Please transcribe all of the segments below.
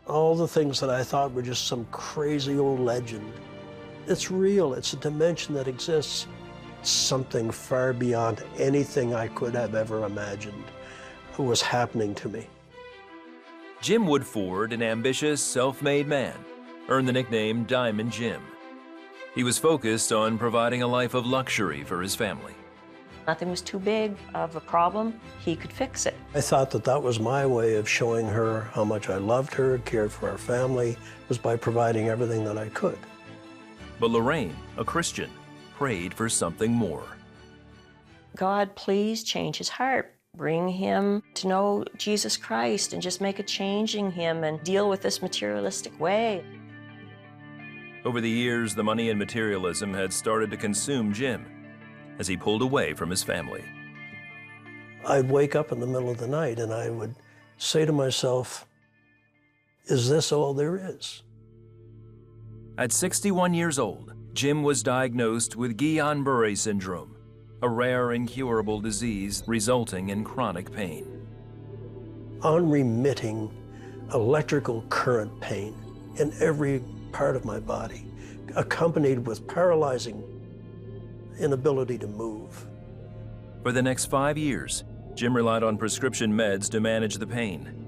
All the things that I thought were just some crazy old legend. It's real, it's a dimension that exists. Something far beyond anything I could have ever imagined was happening to me. Jim Woodford, an ambitious, self-made man, earned the nickname Diamond Jim. He was focused on providing a life of luxury for his family. Nothing was too big of a problem. He could fix it. I thought that that was my way of showing her how much I loved her, cared for our family, was by providing everything that I could. But Lorraine, a Christian, prayed for something more. God, please change his heart. Bring him to know Jesus Christ and just make a change in him and deal with this materialistic way. Over the years, the money and materialism had started to consume Jim as he pulled away from his family. I'd wake up in the middle of the night and I would say to myself, is this all there is? At 61 years old, Jim was diagnosed with Guillain-Barré syndrome, a rare incurable disease resulting in chronic pain. Unremitting electrical current pain in every part of my body, accompanied with paralyzing inability to move. For the next 5 years, Jim relied on prescription meds to manage the pain.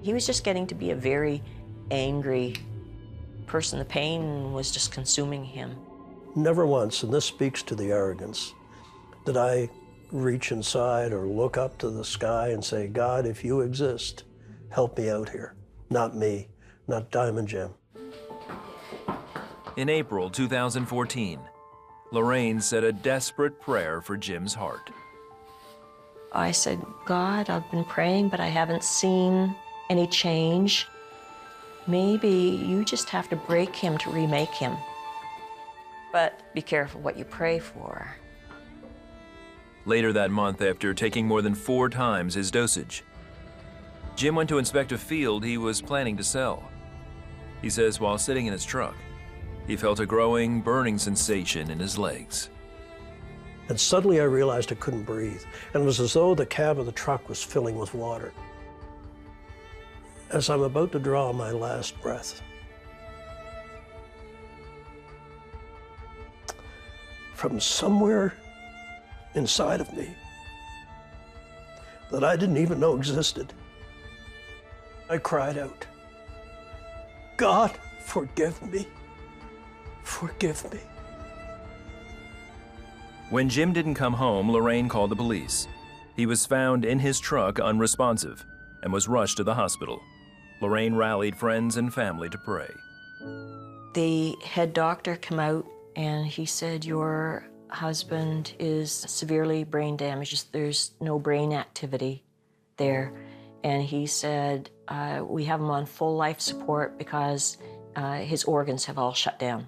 He was just getting to be a very angry person. The pain was just consuming him. Never once, and this speaks to the arrogance, did I reach inside or look up to the sky and say, God, if you exist, help me out here. Not me, not Diamond Jim. In April 2014, Lorraine said a desperate prayer for Jim's heart. I said, God, I've been praying, but I haven't seen any change. Maybe you just have to break him to remake him. But be careful what you pray for. Later that month, after taking more than 4 times his dosage, Jim went to inspect a field he was planning to sell. He says while sitting in his truck, he felt a growing, burning sensation in his legs. And suddenly I realized I couldn't breathe. And it was as though the cab of the truck was filling with water. As I'm about to draw my last breath, from somewhere inside of me that I didn't even know existed, I cried out, God, forgive me. Forgive me. When Jim didn't come home, Lorraine called the police. He was found in his truck unresponsive and was rushed to the hospital. Lorraine rallied friends and family to pray. The head doctor came out and he said, your husband is severely brain damaged. There's no brain activity there. And he said, we have him on full life support because his organs have all shut down.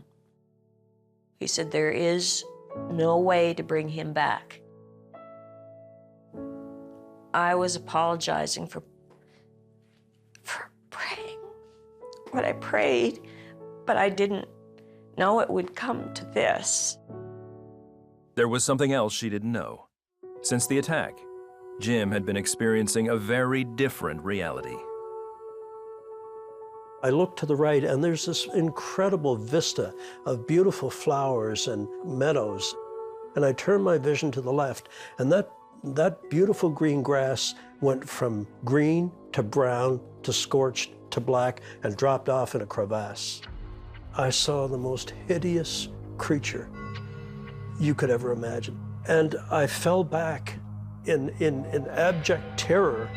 He said, there is no way to bring him back. I was apologizing for praying what I prayed, but I didn't know it would come to this. There was something else she didn't know. Since the attack, Jim had been experiencing a very different reality. I look to the right and there's this incredible vista of beautiful flowers and meadows. And I turn my vision to the left and that beautiful green grass went from green to brown to scorched to black and dropped off in a crevasse. I saw the most hideous creature you could ever imagine. And I fell back in abject terror,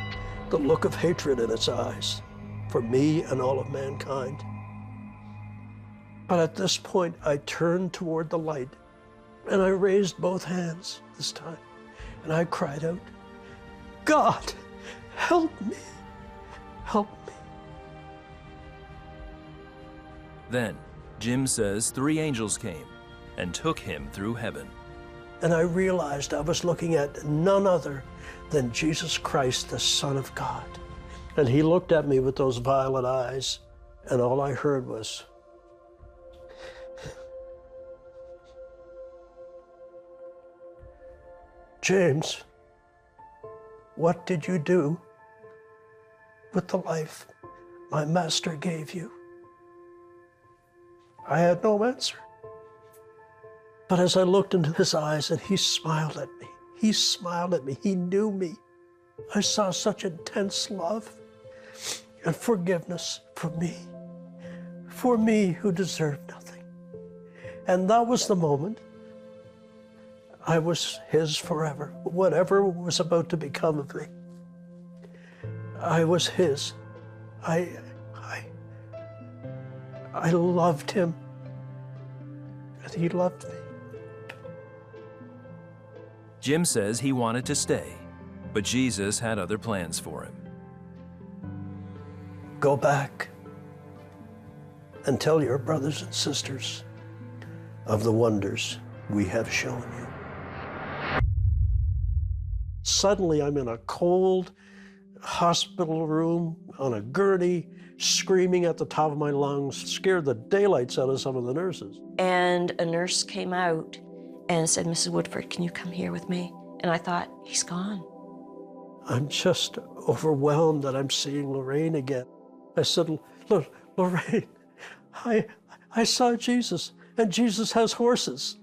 the look of hatred in its eyes for me and all of mankind. But at this point, I turned toward the light and I raised both hands this time and I cried out, God, help me, help me. Then, Jim says 3 angels came and took him through heaven. And I realized I was looking at none other than Jesus Christ, the Son of God. And he looked at me with those violet eyes, and all I heard was, James, what did you do with the life my master gave you? I had no answer. But as I looked into his eyes and he smiled at me, he smiled at me, he knew me. I saw such intense love and forgiveness for me who deserved nothing. And that was the moment I was his forever. Whatever was about to become of me, I was his. I loved him, and he loved me. Jim says he wanted to stay, but Jesus had other plans for him. Go back and tell your brothers and sisters of the wonders we have shown you. Suddenly, I'm in a cold hospital room on a gurney, screaming at the top of my lungs, scared the daylights out of some of the nurses. And a nurse came out and said, Mrs. Woodford, can you come here with me? And I thought, he's gone. I'm just overwhelmed that I'm seeing Lorraine again. I said, Lorraine, I saw Jesus, and Jesus has horses.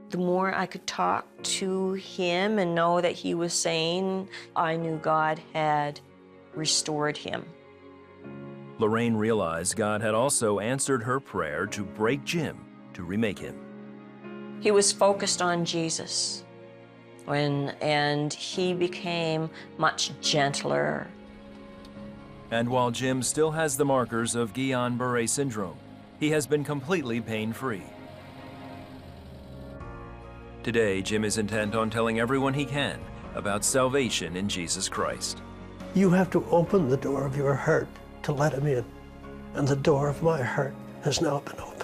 The more I could talk to him and know that he was sane, I knew God had restored him. Lorraine realized God had also answered her prayer to break Jim, to remake him. He was focused on Jesus, and he became much gentler. And while Jim still has the markers of Guillain-Barré syndrome, he has been completely pain-free. Today, Jim is intent on telling everyone he can about salvation in Jesus Christ. You have to open the door of your heart to let him in, and the door of my heart has now been opened.